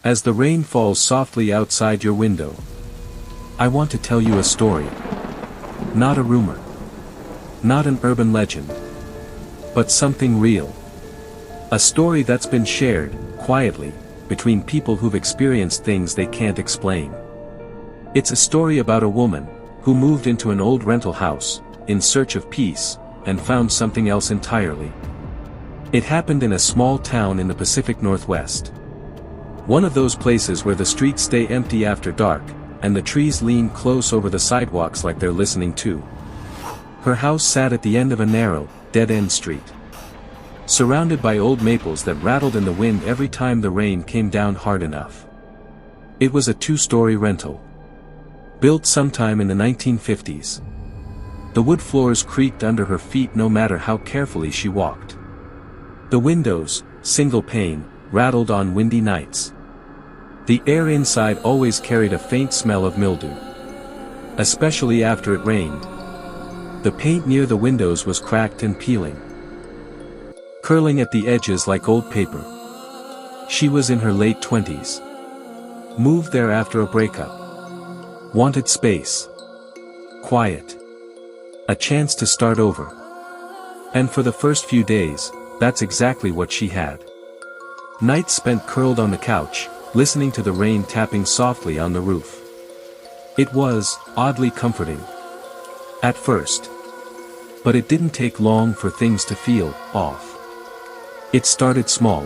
As the rain falls softly outside your window, I want to tell you a story. Not a rumor. Not an urban legend. But something real. A story that's been shared, quietly, between people who've experienced things they can't explain. It's a story about a woman who moved into an old rental house, in search of peace, and found something else entirely. It happened in a small town in the Pacific Northwest. One of those places where the streets stay empty after dark, and the trees lean close over the sidewalks like they're listening too. Her house sat at the end of a narrow, dead-end street, surrounded by old maples that rattled in the wind every time the rain came down hard enough. It was a two-story rental, built sometime in the 1950s. The wood floors creaked under her feet no matter how carefully she walked. The windows, single pane, rattled on windy nights. The air inside always carried a faint smell of mildew, especially after it rained. The paint near the windows was cracked and peeling, curling at the edges like old paper. She was in her late 20s. Moved there after a breakup. Wanted space. Quiet. A chance to start over. And for the first few days, that's exactly what she had. Nights spent curled on the couch, listening to the rain tapping softly on the roof. It was, oddly comforting. At first. But it didn't take long for things to feel off. It started small.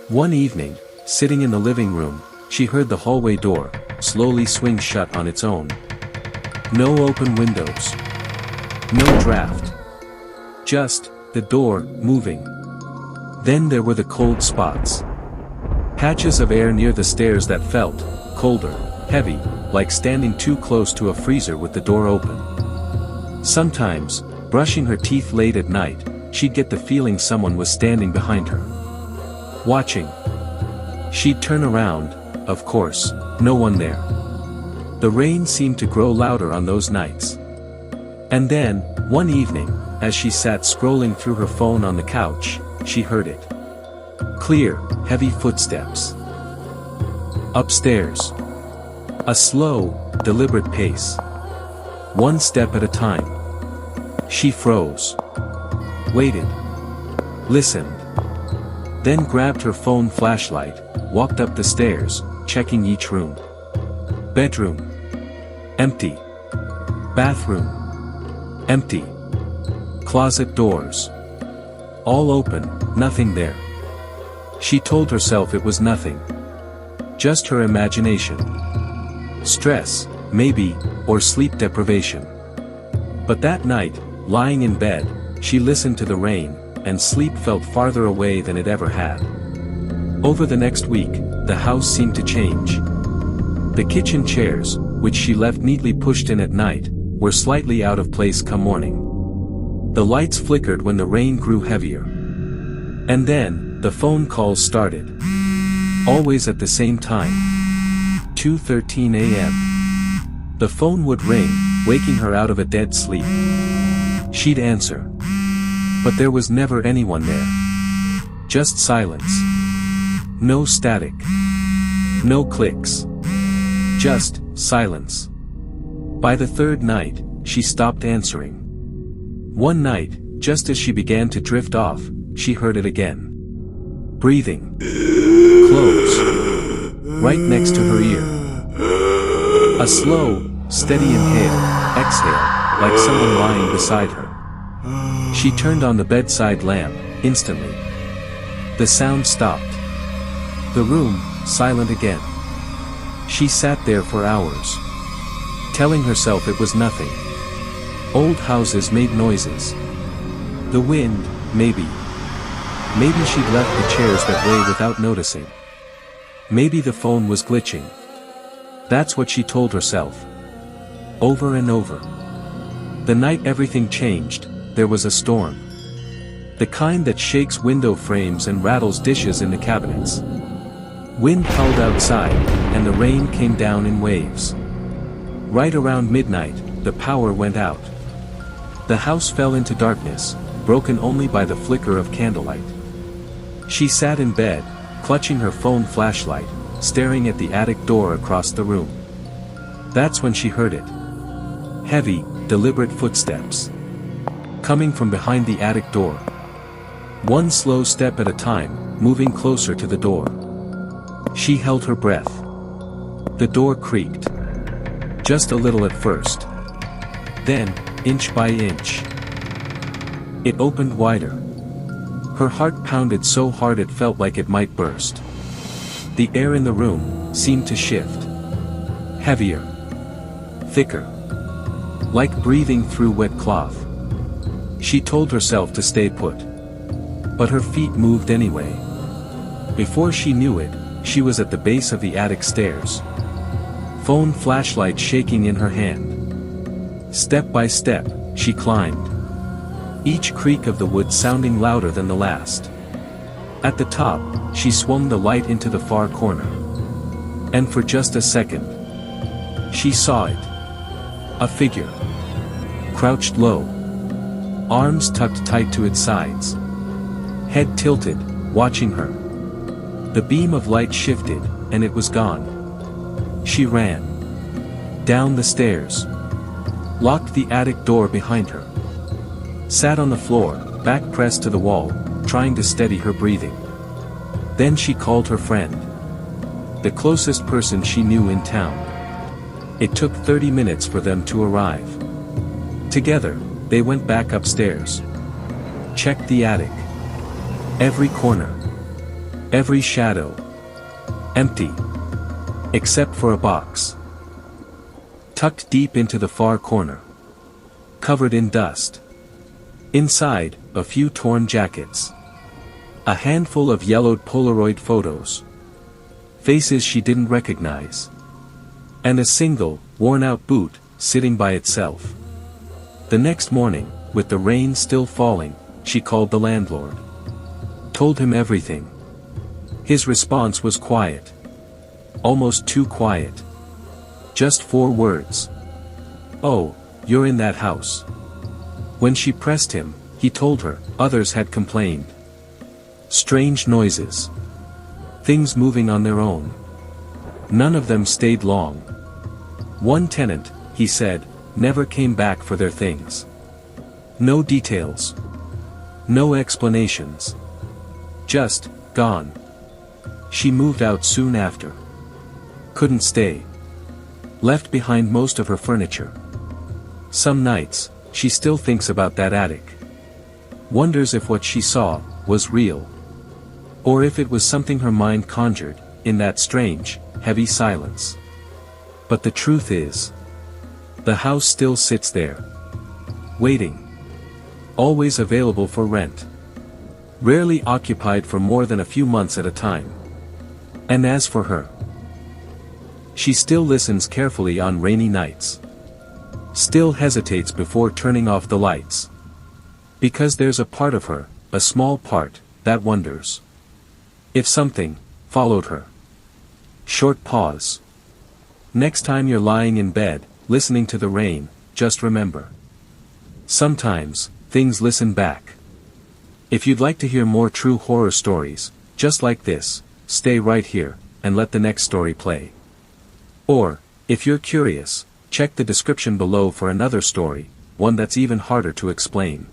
One evening, sitting in the living room, she heard the hallway door slowly swing shut on its own. No open windows. No draft. Just the door moving. Then there were the cold spots. Patches of air near the stairs that felt colder, heavy, like standing too close to a freezer with the door open. Sometimes, brushing her teeth late at night, she'd get the feeling someone was standing behind her, watching. She'd turn around, of course, no one there. The rain seemed to grow louder on those nights. And then, one evening, as she sat scrolling through her phone on the couch, she heard it. Clear, heavy footsteps. Upstairs. A slow, deliberate pace. One step at a time. She froze. Waited. Listened. Then grabbed her phone flashlight, walked up the stairs, checking each room. Bedroom. Empty. Bathroom. Empty. Closet doors. All open, nothing there. She told herself it was nothing. Just her imagination. Stress, maybe, or sleep deprivation. But that night, lying in bed, she listened to the rain, and sleep felt farther away than it ever had. Over the next week, the house seemed to change. The kitchen chairs, which she left neatly pushed in at night, were slightly out of place come morning. The lights flickered when the rain grew heavier. And then, the phone calls started. Always at the same time. 2:13 a.m. The phone would ring, waking her out of a dead sleep. She'd answer. But there was never anyone there. Just silence. No static. No clicks. Just silence. By the third night, she stopped answering. One night, just as she began to drift off, she heard it again. Breathing. Close. Right next to her ear. A slow, steady inhale, exhale, like someone lying beside her. She turned on the bedside lamp, instantly. The sound stopped. The room, silent again. She sat there for hours, telling herself it was nothing. Old houses made noises. The wind, maybe. Maybe she'd left the chairs that way without noticing. Maybe the phone was glitching. That's what she told herself. Over and over. The night everything changed, there was a storm. The kind that shakes window frames and rattles dishes in the cabinets. Wind howled outside, and the rain came down in waves. Right around midnight, the power went out. The house fell into darkness, broken only by the flicker of candlelight. She sat in bed, clutching her phone flashlight, staring at the attic door across the room. That's when she heard it. Heavy, deliberate footsteps. Coming from behind the attic door. One slow step at a time, moving closer to the door. She held her breath. The door creaked. Just a little at first. Then, inch by inch. It opened wider. Her heart pounded so hard it felt like it might burst. The air in the room seemed to shift. Heavier. Thicker. Like breathing through wet cloth. She told herself to stay put. But her feet moved anyway. Before she knew it, she was at the base of the attic stairs. Phone flashlight shaking in her hand. Step by step, she climbed. Each creak of the wood sounding louder than the last. At the top, she swung the light into the far corner. And for just a second, she saw it. A figure. Crouched low. Arms tucked tight to its sides. Head tilted, watching her. The beam of light shifted, and it was gone. She ran. Down the stairs. Locked the attic door behind her. Sat on the floor, back pressed to the wall, trying to steady her breathing. Then she called her friend. The closest person she knew in town. It took 30 minutes for them to arrive. Together, they went back upstairs. Checked the attic. Every corner. Every shadow. Empty. Except for a box. Tucked deep into the far corner. Covered in dust. Inside, a few torn jackets. A handful of yellowed Polaroid photos. Faces she didn't recognize. And a single, worn-out boot, sitting by itself. The next morning, with the rain still falling, she called the landlord. Told him everything. His response was quiet. Almost too quiet. Just 4 words. "Oh, you're in that house." When she pressed him, he told her, others had complained. Strange noises. Things moving on their own. None of them stayed long. One tenant, he said, never came back for their things. No details. No explanations. Just, gone. She moved out soon after. Couldn't stay. Left behind most of her furniture. Some nights, she still thinks about that attic. Wonders if what she saw was real. Or if it was something her mind conjured, in that strange, heavy silence. But the truth is, the house still sits there. Waiting. Always available for rent. Rarely occupied for more than a few months at a time. And as for her, she still listens carefully on rainy nights. Still hesitates before turning off the lights. Because there's a part of her, a small part, that wonders. If something followed her. Short pause. Next time you're lying in bed, listening to the rain, just remember. Sometimes, things listen back. If you'd like to hear more true horror stories, just like this, stay right here, and let the next story play. Or, if you're curious, check the description below for another story, one that's even harder to explain.